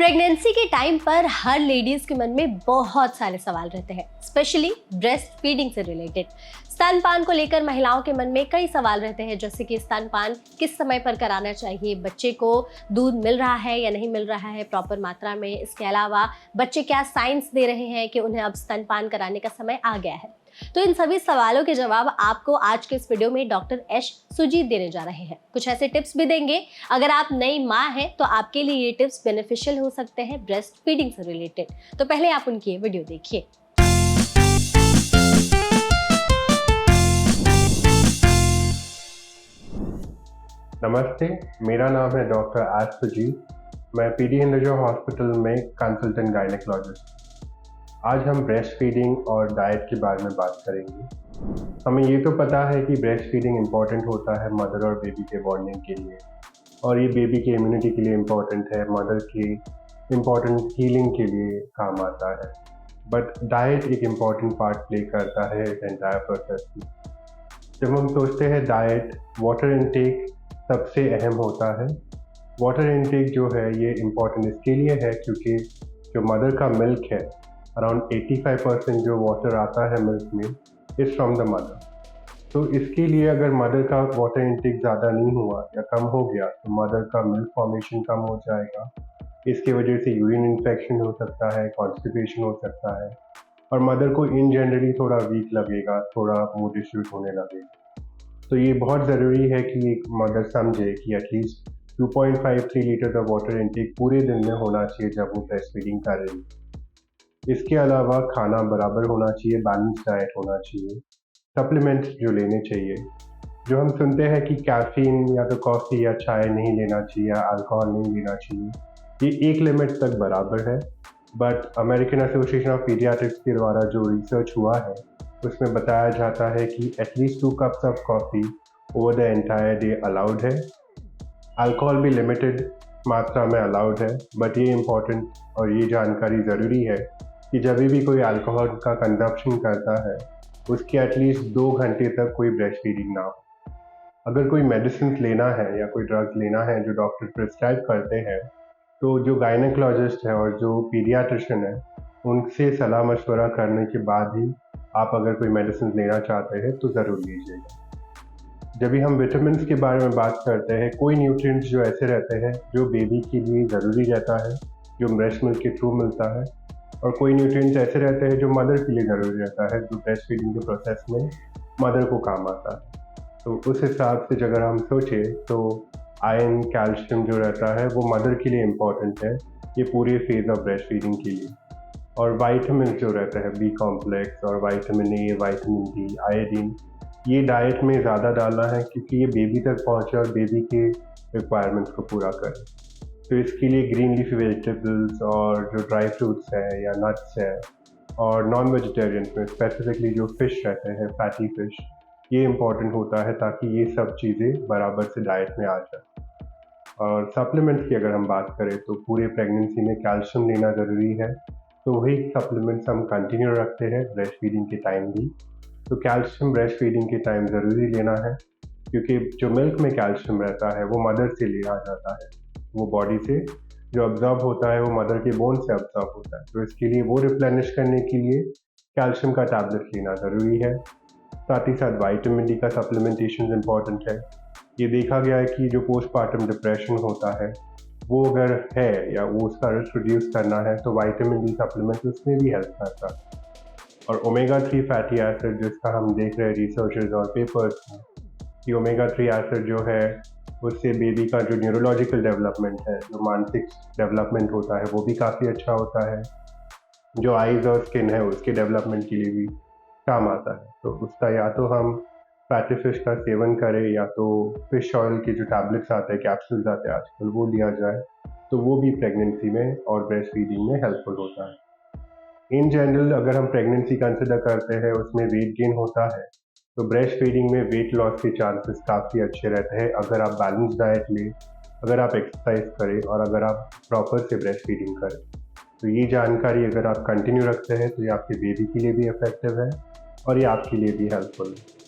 Pregnancy के time पर हर ladies के मन में बहुत सारे सवाल रहते हैं, स्पेशली ब्रेस्ट फीडिंग से रिलेटेड। स्तनपान को लेकर महिलाओं के मन में कई सवाल रहते हैं, जैसे कि स्तनपान किस समय पर कराना चाहिए, बच्चे को दूध मिल रहा है या नहीं मिल रहा है प्रॉपर मात्रा में। इसके अलावा बच्चे क्या साइंस दे रहे हैं कि उन्हें अब स्तनपान कराने का समय आ गया है। तो इन सभी सवालों के जवाब आपको आज के इस वीडियो में डॉक्टर एस सुजीत देने जा रहे हैं। कुछ ऐसे टिप्स भी देंगे, अगर आप नई माँ हैं तो आपके लिए ये टिप्स बेनिफिशियल हो सकते हैं ब्रेस्ट फीडिंग से रिलेटेड। तो पहले आप उनकी ये वीडियो देखिए। नमस्ते, मेरा नाम है डॉक्टर एस सुजीत। मैं पीडी हिंदुजा हॉस्पिटल में कंसल्टेंट गायनेकोलॉजिस्ट। आज हम ब्रेस्ट फीडिंग और डाइट के बारे में बात करेंगे। हमें ये तो पता है कि ब्रेस्ट फीडिंग इम्पॉर्टेंट होता है मदर और बेबी के बॉन्डिंग के लिए, और ये बेबी की इम्यूनिटी के लिए इम्पॉर्टेंट है, मदर की इम्पॉर्टेंट हीलिंग के लिए काम आता है। बट डाइट एक इम्पॉर्टेंट पार्ट प्ले करता है इस एंटायर प्रोसेस में। जब हम सोचते हैं डाइट, वाटर इनटेक सबसे अहम होता है। वाटर इनटेक जो है ये इम्पॉर्टेंट इसके लिए है क्योंकि जो मदर का मिल्क है, अराउंड 85% जो वाटर आता है मिल्क में इज़ फ्रॉम द मदर। तो इसके लिए अगर मदर का वाटर इनटेक ज़्यादा नहीं हुआ या कम हो गया तो मदर का मिल्क फॉर्मेशन कम हो जाएगा। इसकी वजह से यूरिन इन्फेक्शन हो सकता है, कॉन्स्टिपेशन हो सकता है, और मदर को इन जनरली थोड़ा वीक लगेगा, थोड़ा मूड इश्यूज होने लगेगा। तो ये बहुत ज़रूरी है कि एक मदर समझे कि एटलीस्ट 2.53 लीटर का वाटर इनटेक पूरे दिन में होना चाहिए जब वो ब्रेस्ट फीडिंग कर रही है। इसके अलावा खाना बराबर होना चाहिए, बैलेंस डाइट होना चाहिए, सप्लीमेंट्स जो लेने चाहिए। जो हम सुनते हैं कि कैफीन या तो कॉफ़ी या चाय नहीं लेना चाहिए या अल्कोहल नहीं लेना चाहिए, ये एक लिमिट तक बराबर है। But American association of paediatrics के द्वारा जो रिसर्च हुआ है उसमें बताया जाता है कि at least 2 cups of coffee over the entire day allowed है। अल्कोहल भी लिमिटेड मात्रा में अलाउड है। बट ये इम्पॉर्टेंट और ये जानकारी ज़रूरी है कि जब भी कोई अल्कोहल का कंजप्शन करता है उसके एटलीस्ट 2 घंटे तक कोई ब्रेस्ट फीडिंग ना हो। अगर कोई मेडिसिन लेना है या कोई ड्रग्स लेना है जो डॉक्टर प्रिस्क्राइब करते हैं, तो जो गायनेकोलॉजिस्ट है और जो पीडियाट्रिशियन है उनसे सलाह मशवरा करने के बाद ही आप अगर कोई मेडिसिन लेना चाहते हैं तो ज़रूर लीजिएगा। जब भी हम विटामिन्स के बारे में बात करते हैं, कोई न्यूट्रिएंट्स जो ऐसे रहते हैं जो बेबी के लिए ज़रूरी रहता है, जो ब्रेस्ट मिल्क के थ्रू मिलता है, और कोई न्यूट्रिएंट्स ऐसे रहते हैं जो मदर के लिए ज़रूरी रहता है, जो ब्रेस्ट फीडिंग के प्रोसेस में मदर को काम आता है। तो उस हिसाब से अगर हम सोचें तो आयरन, कैल्शियम जो रहता है वो मदर के लिए इम्पॉर्टेंट है ये पूरे फेज ऑफ ब्रेस्ट फीडिंग के लिए। और वाइटामिन जो रहता है, बी कॉम्प्लेक्स और vitamin A, vitamin D, iodine, ये डाइट में ज़्यादा डालना है क्योंकि ये बेबी तक पहुँचे और बेबी के रिक्वायरमेंट्स को पूरा करे। तो इसके लिए ग्रीन लीफी वेजिटेबल्स और जो ड्राई फ्रूट्स है या नट्स है, और नॉन वेजिटेरियन में स्पेसिफिकली जो फ़िश रहते हैं, फैटी फ़िश, ये इम्पॉर्टेंट होता है ताकि ये सब चीज़ें बराबर से डाइट में आ जाए। और सप्लीमेंट्स की अगर हम बात करें तो पूरे प्रेगनेंसी में कैल्शियम लेना ज़रूरी है, तो वही सप्लीमेंट्स हम कंटिन्यू रखते हैं ब्रेस्ट फीडिंग के टाइम भी। तो कैल्शियम ब्रेस्ट फीडिंग के टाइम ज़रूरी लेना है क्योंकि जो मिल्क में कैल्शियम रहता है वो मदर से लिया जाता है, वो बॉडी से जो ऑब्जॉर्ब होता है वो मदर के बोन से ऑब्जॉर्ब होता है। तो इसके लिए वो रिप्लेनिश करने के लिए कैल्शियम का टैबलेट लेना ज़रूरी है। साथ ही साथ वाइटामिन डी का सप्लीमेंटेशन इम्पॉर्टेंट है। ये देखा गया है कि जो पोस्टपार्टम डिप्रेशन होता है वो अगर है या वो उसका रिस्क रिड्यूस करना है तो वाइटामिन डी सप्लीमेंट उसमें भी हेल्प करता है। और ओमेगा 3 फैटी एसिड, जिसका हम देख रहे हैं रिसर्चर्स और पेपर्स में कि ओमेगा 3 एसिड जो है उससे बेबी का जो न्यूरोलॉजिकल डेवलपमेंट है, जो मानसिक डेवलपमेंट होता है वो भी काफ़ी अच्छा होता है। जो आइज़ और स्किन है उसके डेवलपमेंट के लिए भी काम आता है। तो उसका या तो हम फैटी फिश का सेवन करें या तो फिश ऑयल के जो टैबलेट्स आते हैं, कैप्सूल्स आते हैं आजकल, वो लिया जाए, तो वो भी प्रेगनेंसी में और ब्रेस्ट फीडिंग में हेल्पफुल होता है। इन जनरल अगर हम प्रेगनेंसी कंसिडर करते हैं उसमें वेट गेन होता है, तो ब्रेस्ट फीडिंग में वेट लॉस के चांसेस काफ़ी अच्छे रहते हैं अगर आप बैलेंस डाइट लें, अगर आप एक्सरसाइज करें और अगर आप प्रॉपर से ब्रेस्ट फीडिंग करें। तो ये जानकारी अगर आप कंटिन्यू रखते हैं तो ये आपके बेबी के लिए भी इफेक्टिव है और ये आपके लिए भी हेल्पफुल है।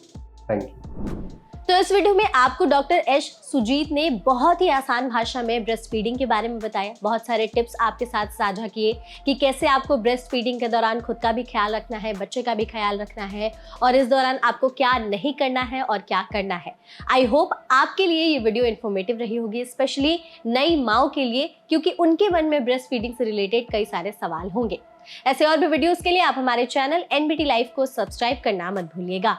Thank you. तो इस वीडियो में आपको डॉक्टर एच सुजीत ने बहुत ही आसान भाषा में ब्रेस्ट फीडिंग के बारे में बताया, बहुत सारे टिप्स आपके साथ साझा किए कि कैसे आपको ब्रेस्ट फीडिंग के दौरान खुद का भी ख्याल रखना है, बच्चे का भी ख्याल रखना है और इस दौरान आपको क्या नहीं करना है और क्या करना है। आई होप आपके लिए ये वीडियो इन्फॉर्मेटिव रही होगी, स्पेशली नई माओ के लिए, क्योंकि उनके मन में ब्रेस्ट फीडिंग से रिलेटेड कई सारे सवाल होंगे। ऐसे और भी वीडियोस के लिए आप हमारे चैनल NBT लाइव को सब्सक्राइब करना मत भूलिएगा।